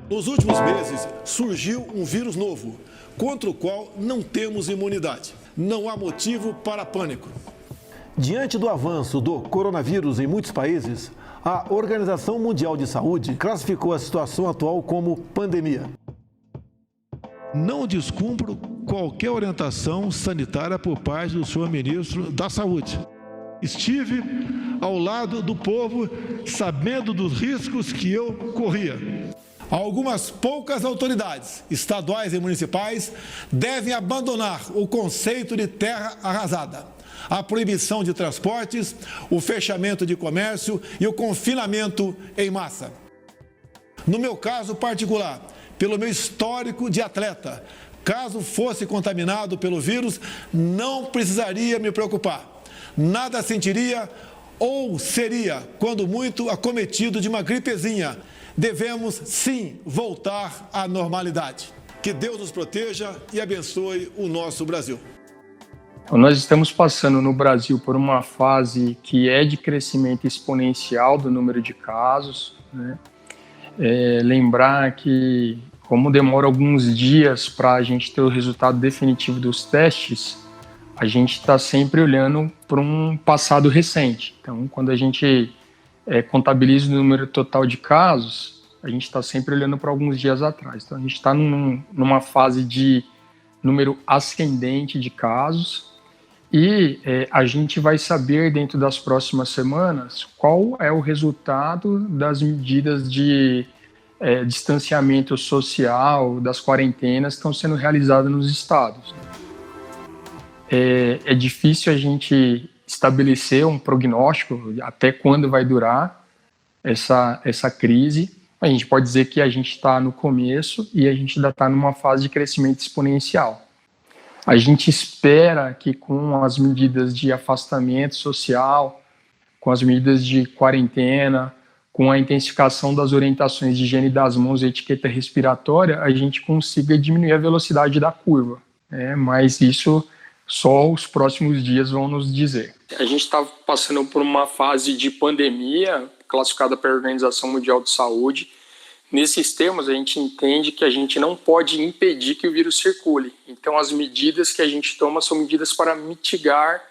Nos últimos meses, surgiu um vírus novo, contra o qual não temos imunidade. Não há motivo para pânico. Diante do avanço do coronavírus em muitos países, a Organização Mundial de Saúde classificou a situação atual como pandemia. Não descumpro qualquer orientação sanitária por parte do senhor ministro da Saúde. Estive ao lado do povo, sabendo dos riscos que eu corria. Algumas poucas autoridades estaduais e municipais devem abandonar o conceito de terra arrasada, a proibição de transportes, o fechamento de comércio e o confinamento em massa. No meu caso particular, pelo meu histórico de atleta, caso fosse contaminado pelo vírus, não precisaria me preocupar. Nada sentiria ou seria, quando muito, acometido de uma gripezinha. Devemos, sim, voltar à normalidade. Que Deus nos proteja e abençoe o nosso Brasil. Nós estamos passando no Brasil por uma fase que é de crescimento exponencial do número de casos, né? Lembrar que, como demora alguns dias para a gente ter o resultado definitivo dos testes, a gente está sempre olhando para um passado recente. Então, quando a gente contabiliza o número total de casos, a gente está sempre olhando para alguns dias atrás. Então, a gente está numa fase de número ascendente de casos e a gente vai saber dentro das próximas semanas qual é o resultado das medidas de distanciamento social, das quarentenas que estão sendo realizadas nos estados. É difícil a gente estabelecer um prognóstico até quando vai durar essa crise. A gente pode dizer que a gente está no começo e a gente ainda está numa fase de crescimento exponencial. A gente espera que com as medidas de afastamento social, com as medidas de quarentena, com a intensificação das orientações de higiene das mãos e etiqueta respiratória, a gente consiga diminuir a velocidade da curva. Mas isso só os próximos dias vão nos dizer. A gente está passando por uma fase de pandemia, classificada pela Organização Mundial de Saúde. Nesses termos, a gente entende que a gente não pode impedir que o vírus circule. Então, as medidas que a gente toma são medidas para mitigar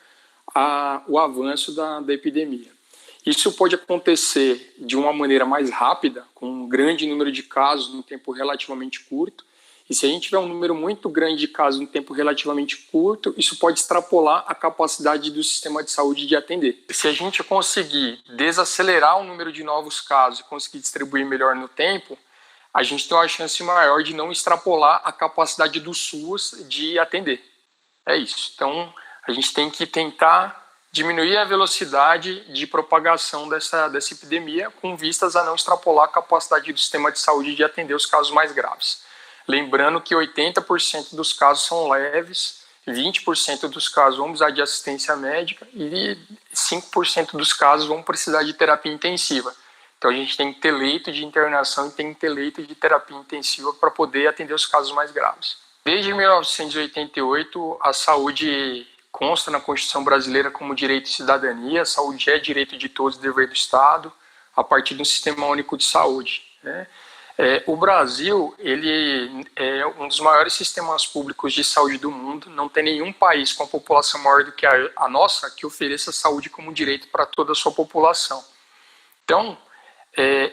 o avanço da epidemia. Isso pode acontecer de uma maneira mais rápida, com um grande número de casos num tempo relativamente curto. E se a gente tiver um número muito grande de casos em tempo relativamente curto, isso pode extrapolar a capacidade do sistema de saúde de atender. Se a gente conseguir desacelerar o número de novos casos e conseguir distribuir melhor no tempo, a gente tem uma chance maior de não extrapolar a capacidade do SUS de atender. É isso. Então, a gente tem que tentar diminuir a velocidade de propagação dessa epidemia com vistas a não extrapolar a capacidade do sistema de saúde de atender os casos mais graves. Lembrando que 80% dos casos são leves, 20% dos casos vão precisar de assistência médica e 5% dos casos vão precisar de terapia intensiva. Então a gente tem que ter leito de internação e tem que ter leito de terapia intensiva para poder atender os casos mais graves. Desde 1988, a saúde consta na Constituição Brasileira como direito de cidadania, a saúde é direito de todos, dever do Estado, a partir do Sistema Único de Saúde, né? O Brasil ele é um dos maiores sistemas públicos de saúde do mundo. Não tem nenhum país com a população maior do que a nossa que ofereça saúde como direito para toda a sua população. Então,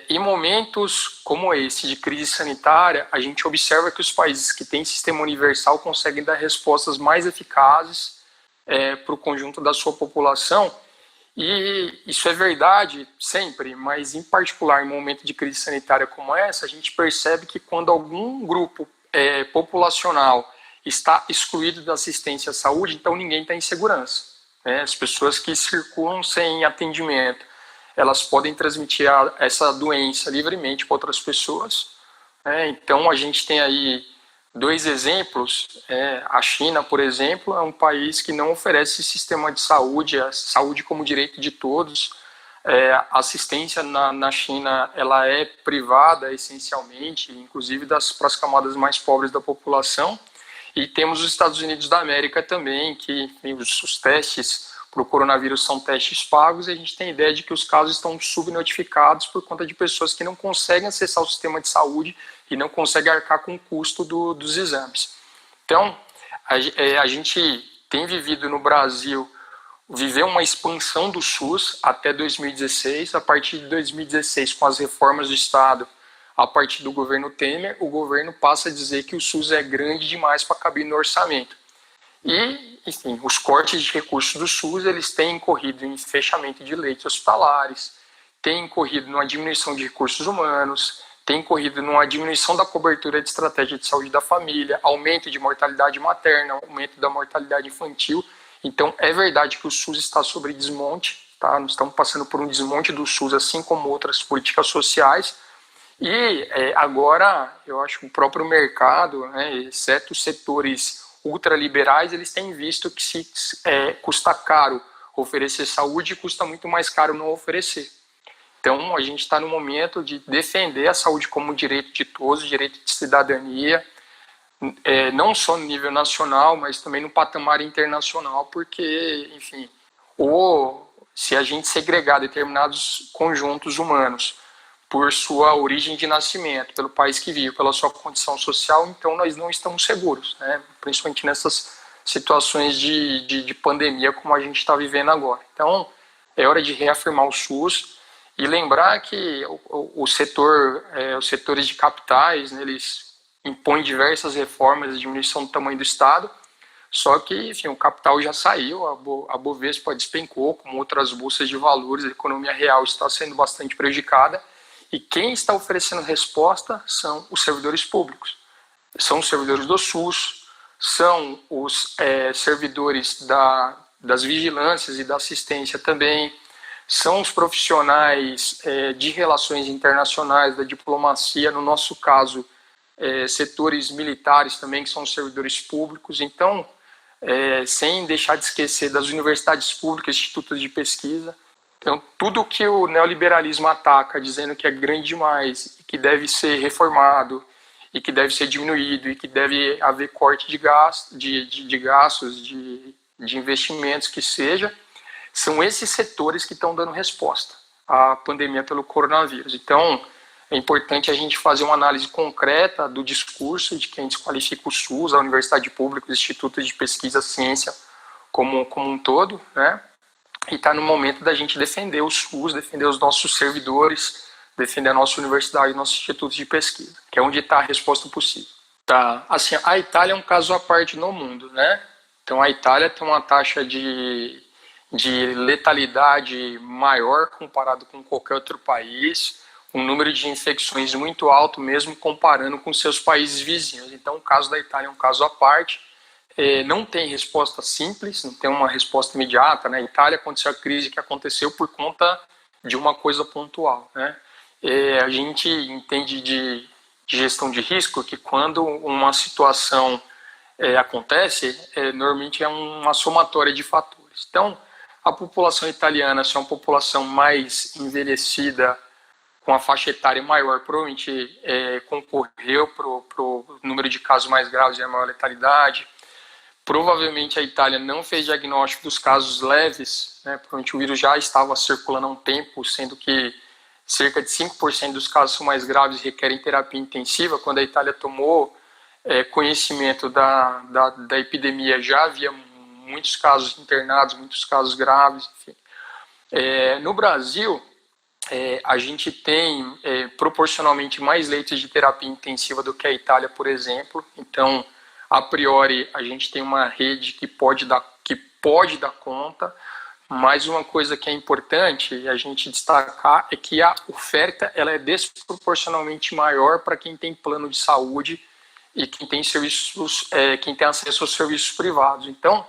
em momentos como esse de crise sanitária, a gente observa que os países que têm sistema universal conseguem dar respostas mais eficazes para o conjunto da sua população. E isso é verdade sempre, mas em particular em um momento de crise sanitária como essa, a gente percebe que quando algum grupo populacional está excluído da assistência à saúde, então ninguém está em segurança. As pessoas que circulam sem atendimento, elas podem transmitir essa doença livremente para outras pessoas. Então a gente tem aí dois exemplos. A China, por exemplo, é um país que não oferece sistema de saúde, a saúde como direito de todos. A assistência na China ela é privada essencialmente, inclusive para as camadas mais pobres da população. E temos os Estados Unidos da América também, que tem os testes para o coronavírus são testes pagos, e a gente tem a ideia de que os casos estão subnotificados por conta de pessoas que não conseguem acessar o sistema de saúde e não conseguem arcar com o custo dos exames. Então, a gente tem vivido no Brasil, viveu uma expansão do SUS até 2016. A partir de 2016, com as reformas do Estado, a partir do governo Temer, o governo passa a dizer que o SUS é grande demais para caber no orçamento. E, enfim, os cortes de recursos do SUS, eles têm incorrido em fechamento de leitos hospitalares, têm incorrido numa diminuição de recursos humanos, têm incorrido numa diminuição da cobertura de estratégia de saúde da família, aumento de mortalidade materna, aumento da mortalidade infantil. Então, é verdade que o SUS está sobre desmonte, tá? Nós estamos passando por um desmonte do SUS, assim como outras políticas sociais. E agora, eu acho que o próprio mercado, né, exceto os setores ultraliberais, eles têm visto que se custa caro oferecer saúde, custa muito mais caro não oferecer. Então, a gente está no momento de defender a saúde como direito de todos, direito de cidadania, não só no nível nacional, mas também no patamar internacional, porque, enfim, se a gente segregar determinados conjuntos humanos por sua origem de nascimento, pelo país que vive, pela sua condição social, então nós não estamos seguros, né? Principalmente nessas situações de pandemia como a gente está vivendo agora. Então, é hora de reafirmar o SUS e lembrar que os setores de capitais, né, eles impõem diversas reformas de diminuição do tamanho do Estado, só que, enfim, o capital já saiu, a Bovespa despencou, como outras bolsas de valores, a economia real está sendo bastante prejudicada, e quem está oferecendo resposta são os servidores públicos. São os servidores do SUS, são os servidores das vigilâncias e da assistência também, são os profissionais de relações internacionais, da diplomacia, no nosso caso, setores militares também, que são os servidores públicos. Então, sem deixar de esquecer das universidades públicas, institutos de pesquisa. Então, tudo que o neoliberalismo ataca, dizendo que é grande demais, e que deve ser reformado, e que deve ser diminuído, e que deve haver corte de gastos, de investimentos, que seja, são esses setores que estão dando resposta à pandemia pelo coronavírus. Então, é importante a gente fazer uma análise concreta do discurso de quem desqualifica o SUS, a universidade pública, os institutos de pesquisa, a ciência como um todo, né? E está no momento da gente defender o SUS, defender os nossos servidores, defender a nossa universidade, nossos institutos de pesquisa, que é onde está a resposta possível. Tá, assim, a Itália é um caso à parte no mundo, né? Então a Itália tem uma taxa de letalidade maior comparado com qualquer outro país, um número de infecções muito alto mesmo comparando com seus países vizinhos. Então o caso da Itália é um caso à parte. Não tem resposta simples, não tem uma resposta imediata. Na Itália aconteceu a crise que aconteceu por conta de uma coisa pontual, né? A gente entende de gestão de risco que quando uma situação acontece, normalmente é uma somatória de fatores. Então, a população italiana, se é uma população mais envelhecida, com a faixa etária maior, provavelmente concorreu para o número de casos mais graves e a maior letalidade. Provavelmente a Itália não fez diagnóstico dos casos leves, né? Provavelmente o vírus já estava circulando há um tempo, sendo que cerca de 5% dos casos são mais graves e requerem terapia intensiva. Quando a Itália tomou conhecimento da epidemia, já havia muitos casos internados, muitos casos graves, enfim. No Brasil, a gente tem proporcionalmente mais leitos de terapia intensiva do que a Itália, por exemplo. Então, a priori, a gente tem uma rede que pode dar conta, mas uma coisa que é importante a gente destacar é que a oferta ela é desproporcionalmente maior para quem tem plano de saúde e quem tem quem tem acesso aos serviços privados. Então,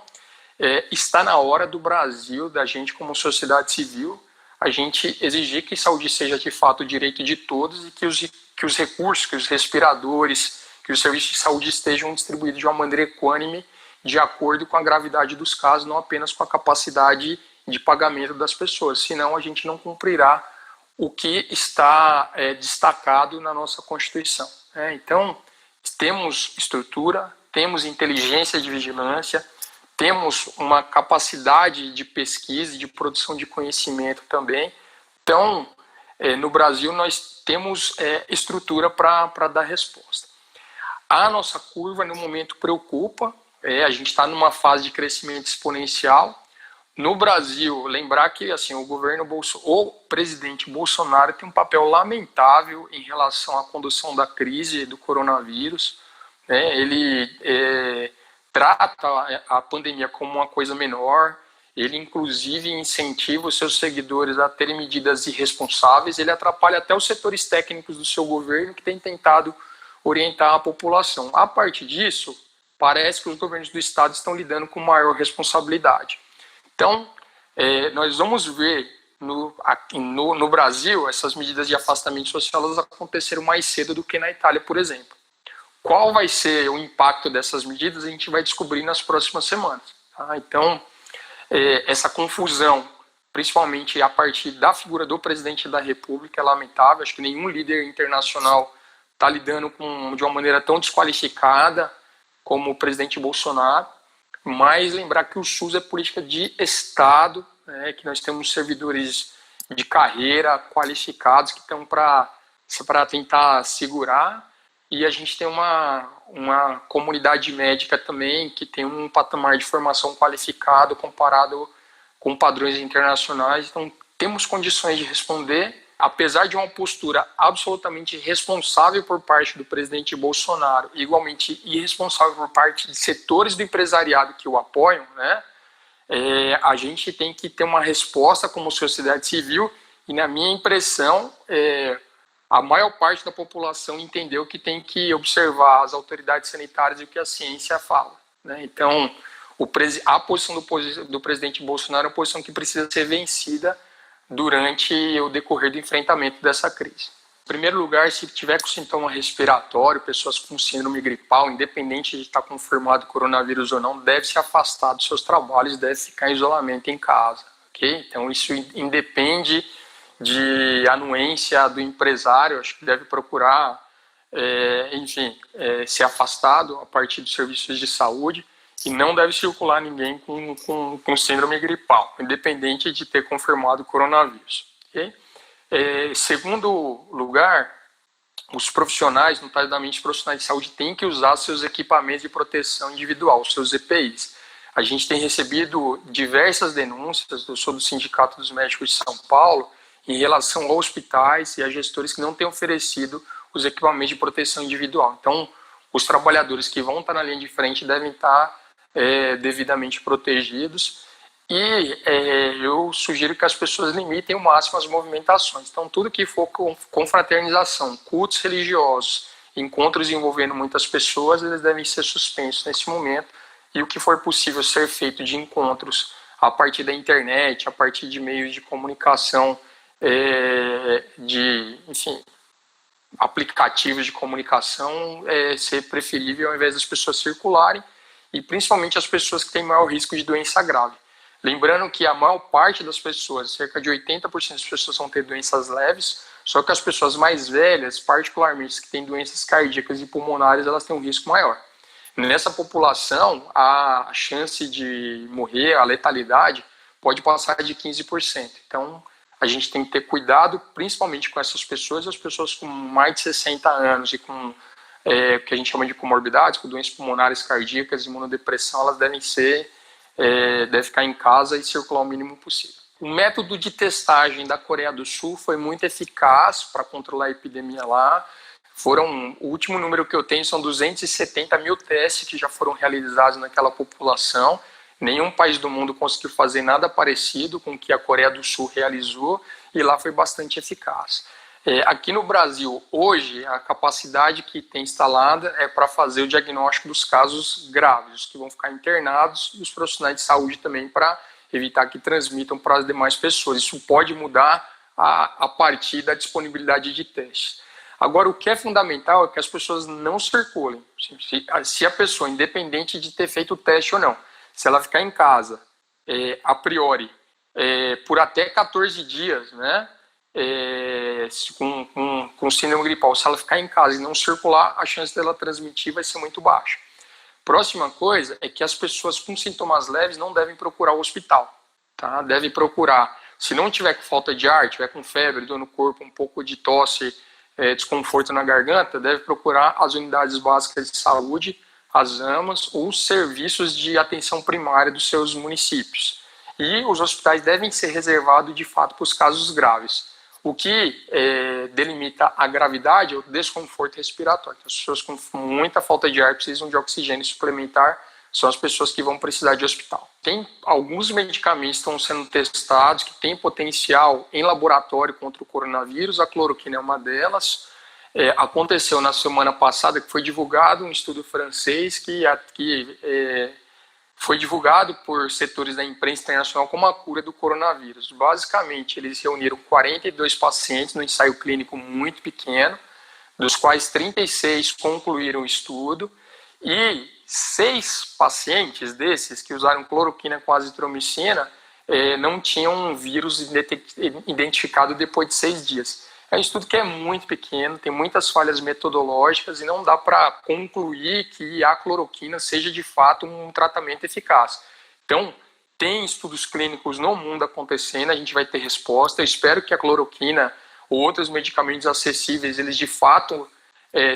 está na hora do Brasil, da gente como sociedade civil, a gente exigir que saúde seja de fato o direito de todos e que os recursos, que os respiradores, que os serviços de saúde estejam distribuídos de uma maneira equânime, de acordo com a gravidade dos casos, não apenas com a capacidade de pagamento das pessoas, senão a gente não cumprirá o que está destacado na nossa Constituição. Então, temos estrutura, temos inteligência de vigilância, temos uma capacidade de pesquisa e de produção de conhecimento também. Então, no Brasil, nós temos estrutura para dar resposta. A nossa curva, no momento, preocupa. A gente está numa fase de crescimento exponencial. No Brasil, lembrar que assim, o presidente Bolsonaro tem um papel lamentável em relação à condução da crise do coronavírus. Ele trata a pandemia como uma coisa menor, ele inclusive incentiva os seus seguidores a terem medidas irresponsáveis, ele atrapalha até os setores técnicos do seu governo que tem tentado orientar a população. A partir disso, parece que os governos do estado estão lidando com maior responsabilidade. Então, nós vamos ver no Brasil essas medidas de afastamento social elas aconteceram mais cedo do que na Itália, por exemplo. Qual vai ser o impacto dessas medidas, a gente vai descobrir nas próximas semanas. Tá? Então, essa confusão, principalmente a partir da figura do presidente da República, é lamentável. Acho que nenhum líder internacional está lidando de uma maneira tão desqualificada como o presidente Bolsonaro. Mas lembrar que o SUS é política de Estado, que nós temos servidores de carreira qualificados que estão para tentar segurar. E a gente tem uma comunidade médica também que tem um patamar de formação qualificado comparado com padrões internacionais. Então, temos condições de responder, apesar de uma postura absolutamente irresponsável por parte do presidente Bolsonaro, igualmente irresponsável por parte de setores do empresariado que o apoiam, né? A gente tem que ter uma resposta como sociedade civil e, na minha impressão, a maior parte da população entendeu que tem que observar as autoridades sanitárias e o que a ciência fala, né? Então, a posição do presidente Bolsonaro é uma posição que precisa ser vencida durante o decorrer do enfrentamento dessa crise. Em primeiro lugar, se tiver com sintoma respiratório, pessoas com síndrome gripal, independente de estar confirmado coronavírus ou não, deve se afastar dos seus trabalhos, deve ficar em isolamento em casa, ok? Então, isso independe de anuência do empresário, acho que deve procurar, ser afastado a partir dos serviços de saúde e não deve circular ninguém com síndrome gripal, independente de ter confirmado o coronavírus. Okay? Segundo lugar, os profissionais, notadamente os profissionais de saúde, têm que usar seus equipamentos de proteção individual, seus EPIs. A gente tem recebido diversas denúncias, eu sou do Sindicato dos Médicos de São Paulo, em relação a hospitais e a gestores que não têm oferecido os equipamentos de proteção individual. Então, os trabalhadores que vão estar na linha de frente devem estar devidamente protegidos e eu sugiro que as pessoas limitem ao máximo as movimentações. Então, tudo que for confraternização, cultos religiosos, encontros envolvendo muitas pessoas, eles devem ser suspensos nesse momento e o que for possível ser feito de encontros a partir da internet, a partir de meios de comunicação, aplicativos de comunicação, ser preferível ao invés das pessoas circularem e principalmente as pessoas que têm maior risco de doença grave. Lembrando que a maior parte das pessoas, cerca de 80% das pessoas vão ter doenças leves, só que as pessoas mais velhas, particularmente que têm doenças cardíacas e pulmonares, elas têm um risco maior. Nessa população, a chance de morrer, a letalidade, pode passar de 15%. Então, a gente tem que ter cuidado, principalmente com essas pessoas, as pessoas com mais de 60 anos e com o que a gente chama de comorbidades, com doenças pulmonares, cardíacas, imunodepressão, elas devem ficar em casa e circular o mínimo possível. O método de testagem da Coreia do Sul foi muito eficaz para controlar a epidemia lá. O último número que eu tenho são 270 mil testes que já foram realizados naquela população. Nenhum país do mundo conseguiu fazer nada parecido com o que a Coreia do Sul realizou e lá foi bastante eficaz. Aqui no Brasil, hoje, a capacidade que tem instalada é para fazer o diagnóstico dos casos graves, que vão ficar internados, e os profissionais de saúde também para evitar que transmitam para as demais pessoas. Isso pode mudar a partir da disponibilidade de testes. Agora, o que é fundamental é que as pessoas não circulem. Se a pessoa, independente de ter feito o teste ou não, se ela ficar em casa, a priori, por até 14 dias, né, com síndrome gripal, se ela ficar em casa e não circular, a chance dela transmitir vai ser muito baixa. Próxima coisa é que as pessoas com sintomas leves não devem procurar o hospital, tá? Devem procurar, se não tiver com falta de ar, tiver com febre, dor no corpo, um pouco de tosse, desconforto na garganta, deve procurar as unidades básicas de saúde, as AMAs ou os serviços de atenção primária dos seus municípios. E os hospitais devem ser reservados, de fato, para os casos graves. O que delimita a gravidade é o desconforto respiratório. Então, as pessoas com muita falta de ar precisam de oxigênio suplementar, são as pessoas que vão precisar de hospital. Tem alguns medicamentos que estão sendo testados que têm potencial em laboratório contra o coronavírus, a cloroquina é uma delas. Aconteceu na semana passada que foi divulgado um estudo francês que foi divulgado por setores da imprensa internacional como a cura do coronavírus. Basicamente, eles reuniram 42 pacientes no ensaio clínico muito pequeno, dos quais 36 concluíram o estudo, e 6 pacientes desses que usaram cloroquina com azitromicina não tinham um vírus identificado depois de 6 dias. É um estudo que é muito pequeno, tem muitas falhas metodológicas e não dá para concluir que a cloroquina seja de fato um tratamento eficaz. Então, tem estudos clínicos no mundo acontecendo, a gente vai ter resposta. Eu espero que a cloroquina ou outros medicamentos acessíveis, eles de fato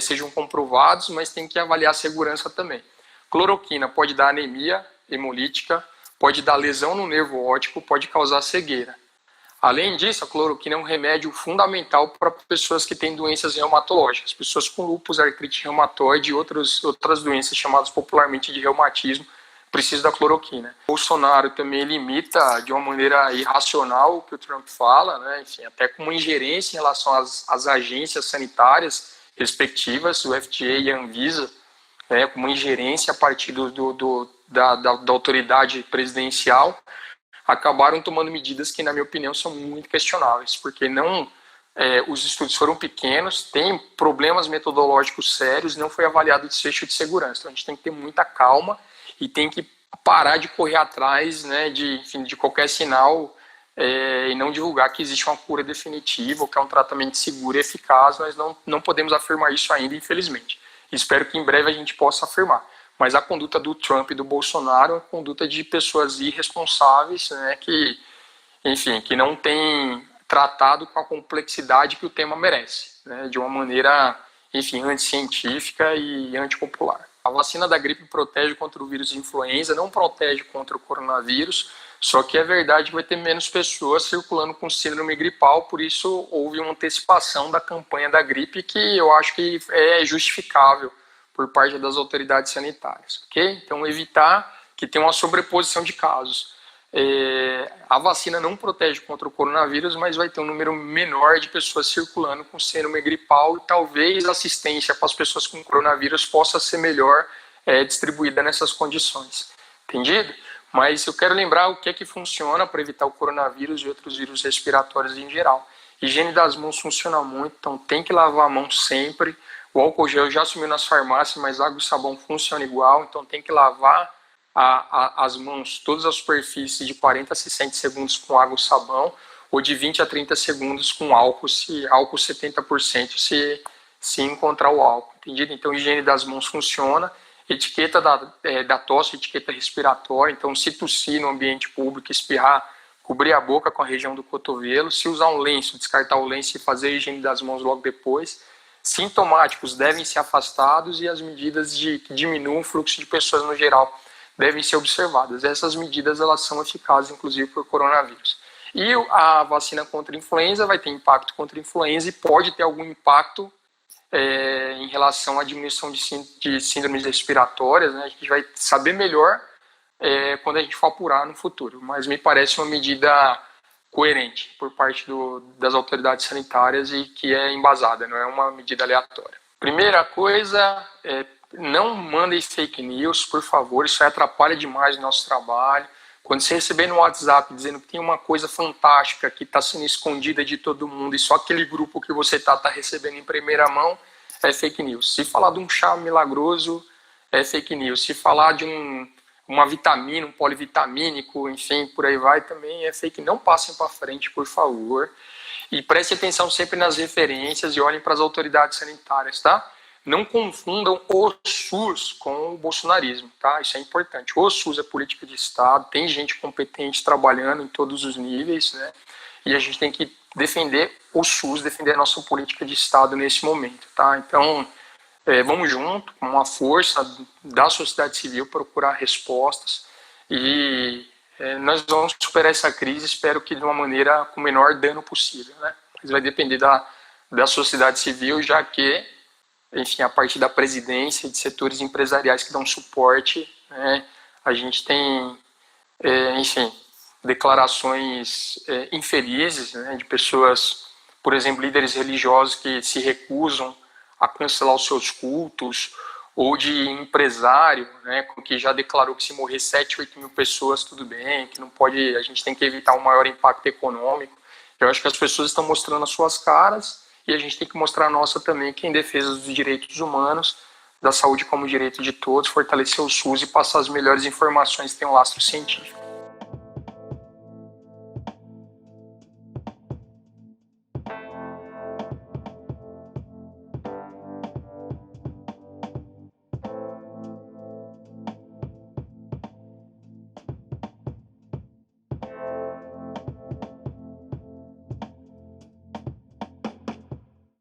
sejam comprovados, mas tem que avaliar a segurança também. Cloroquina pode dar anemia hemolítica, pode dar lesão no nervo óptico, pode causar cegueira. Além disso, a cloroquina é um remédio fundamental para pessoas que têm doenças reumatológicas, pessoas com lúpus, artrite reumatoide e outras doenças chamadas popularmente de reumatismo, precisam da cloroquina. Bolsonaro também limita de uma maneira irracional o que o Trump fala, né? Enfim, até com uma ingerência em relação às agências sanitárias respectivas, o FDA e a Anvisa, né? Com uma ingerência a partir da autoridade presidencial, acabaram tomando medidas que, na minha opinião, são muito questionáveis, porque os estudos foram pequenos, tem problemas metodológicos sérios, não foi avaliado o desfecho de segurança. Então, a gente tem que ter muita calma e tem que parar de correr atrás, né, de qualquer sinal e não divulgar que existe uma cura definitiva ou que é um tratamento seguro e eficaz. Nós não podemos afirmar isso ainda, infelizmente. Espero que em breve a gente possa afirmar. Mas a conduta do Trump e do Bolsonaro é uma conduta de pessoas irresponsáveis, né, que não têm tratado com a complexidade que o tema merece, né, de uma maneira, anticientífica e antipopular. A vacina da gripe protege contra o vírus de influenza, não protege contra o coronavírus, só que é verdade que vai ter menos pessoas circulando com síndrome gripal, por isso houve uma antecipação da campanha da gripe que eu acho que é justificável por parte das autoridades sanitárias, ok? Então, evitar que tenha uma sobreposição de casos. A vacina não protege contra o coronavírus, mas vai ter um número menor de pessoas circulando com síndrome gripal e talvez a assistência para as pessoas com coronavírus possa ser melhor distribuída nessas condições. Entendido? Mas eu quero lembrar o que é que funciona para evitar o coronavírus e outros vírus respiratórios em geral. Higiene das mãos funciona muito, então tem que lavar a mão sempre. O álcool gel já sumiu nas farmácias, mas água e sabão funciona igual, então tem que lavar as mãos, todas as superfícies de 40 a 60 segundos com água e sabão, ou de 20 a 30 segundos com álcool 70% se encontrar o álcool, entendido? Então, higiene das mãos funciona, etiqueta da tosse, etiqueta respiratória, então se tossir no ambiente público, espirrar, cobrir a boca com a região do cotovelo, se usar um lenço, descartar o lenço e fazer a higiene das mãos logo depois. Sintomáticos devem ser afastados e as medidas que diminuam o fluxo de pessoas no geral devem ser observadas. Essas medidas elas são eficazes, inclusive, por coronavírus. E a vacina contra a influenza vai ter impacto contra a influenza e pode ter algum impacto em relação à diminuição de síndromes respiratórias, né? A gente vai saber melhor quando a gente for apurar no futuro, mas me parece uma medida coerente por parte das autoridades sanitárias e que é embasada, não é uma medida aleatória. Primeira coisa, não mandem fake news, por favor, isso atrapalha demais o nosso trabalho. Quando você receber no WhatsApp dizendo que tem uma coisa fantástica que está sendo escondida de todo mundo e só aquele grupo que você está recebendo em primeira mão, é fake news. Se falar de um chá milagroso, é fake news. Se falar de uma vitamina, um polivitamínico, enfim, por aí vai, também é fake. Não passem para frente, por favor. E prestem atenção sempre nas referências e olhem para as autoridades sanitárias, tá? não confundam o SUS com o bolsonarismo, tá? Isso é importante. O SUS é política de Estado, tem gente competente trabalhando em todos os níveis, né? E a gente tem que defender o SUS, defender a nossa política de Estado nesse momento, tá? Então, vamos junto, com uma força da sociedade civil, procurar respostas e nós vamos superar essa crise, espero que de uma maneira com o menor dano possível, né? Mas vai depender da sociedade civil, já que, enfim, a partir da presidência e de setores empresariais que dão suporte, né, a gente tem, enfim, declarações infelizes, né, de pessoas, por exemplo, líderes religiosos que se recusam a cancelar os seus cultos, ou de empresário, né, que já declarou que se morrer 7, 8 mil pessoas, tudo bem, que não pode, a gente tem que evitar um maior impacto econômico. Eu acho que as pessoas estão mostrando as suas caras e a gente tem que mostrar a nossa também, que é em defesa dos direitos humanos, da saúde como direito de todos, fortalecer o SUS e passar as melhores informações que têm um lastro científico.